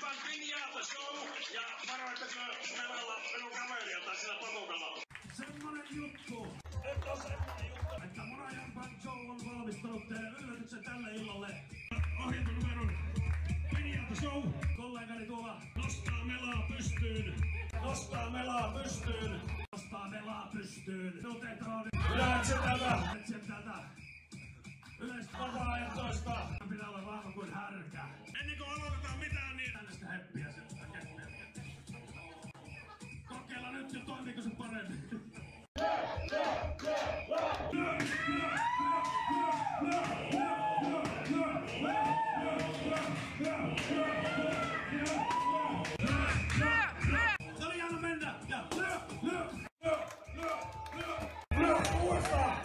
Aivan Pinjata Show ja varoittako melalla minun kaveria tai sillä porukalla. Semmonen juttu, että Munajan Band Show on valmistanut teille yllätyksen tälle illalle. Ohjelmanumeron Pinjata Show. Kollegani tuolla nostaa melaa pystyyn. Nostaa melaa pystyyn. Nostaa melaa pystyyn. Minun tehtävä on etsiä tätä. Yleistä vapaaehtoista. Pitää olla vahva kuin härkä. Ennen kuin aloitetaan mitään, niin tällaista heppiä sieltä keppiä. Kokeilla nyt ja toimiiko se paremmin. No niin, anna mennä. Ja uudestaan.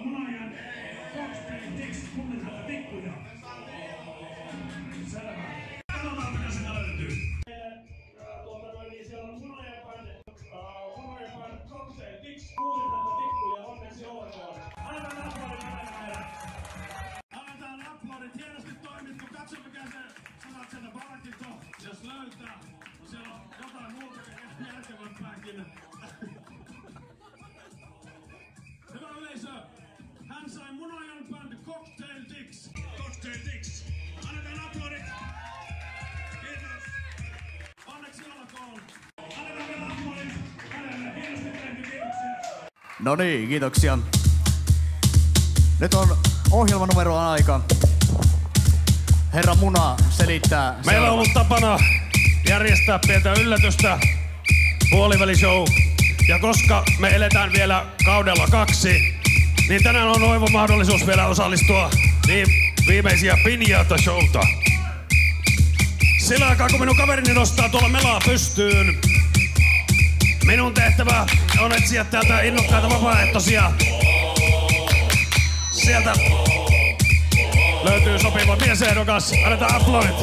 Munajan Cocktail Dicks, kunnenhäntä tikkuja. Selvä. Katsotaan mitä sitä löytyy. Niin siellä on Munajan Band Cocktail Dicks, kunnenhäntä tikkuja, onneksi olkoon. Annetaan aplodit meille. Annetaan aplodit, hienosti toimittu. Katso mikä se sanat sieltä palkinto, jos löytää. No siellä on jotain muuta järkevämpääkin. Hyvä yleisö, hän sai Munajan Band Cocktail Dicks. Cocktail Dicks. Annetaan aplodit. Kiitos. Onneksi olkoon. Annetaan vielä aplodit hänelle. Hienosti tehty, kiitoksia. No niin, kiitoksia. Nyt on ohjelmanumeron aika. Herra Muna selittää. Meillä on ollut tapana järjestää pientä yllätystä, puolivälishow. Ja koska me eletään vielä kaudella 2, niin tänään on oiva mahdollisuus vielä osallistua niin viimeisiä Pinjata-showta. Sillä aikaa kun minun kaverini nostaa tuolla melaa pystyyn, minun tehtävä on etsiä täältä innokkaita vapaaehtoisia. Sieltä löytyy sopiva miesehdokas. Annetaan aplodit.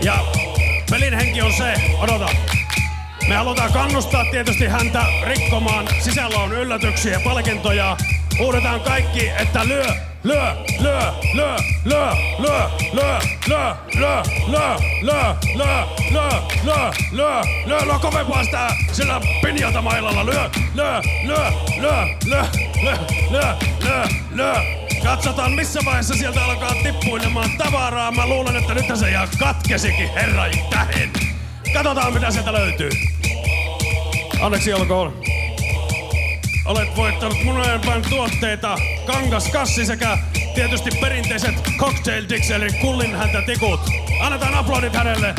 Ja pelin henki on se, odota. Me halutaan kannustaa tietysti häntä rikkomaan. Sisällä on yllätyksiä ja palkintoja. Huudetaan kaikki, että lyö. No kovempaa sitä sillä Pinjata mailalla. Katsotaan missä vaiheessa sieltä alkaa tippuilemaan tavaraa. Mä luulen, että nyt se ihan katkesikin, herran tähen. Katsotaan mitä sieltä löytyy. Onneksi olkoon. Olet voittanut Munajan Band tuotteita, kangaskassi sekä tietysti perinteiset Cocktail Dicks eli kullinhäntä tikut. Annetaan aplodit hänelle.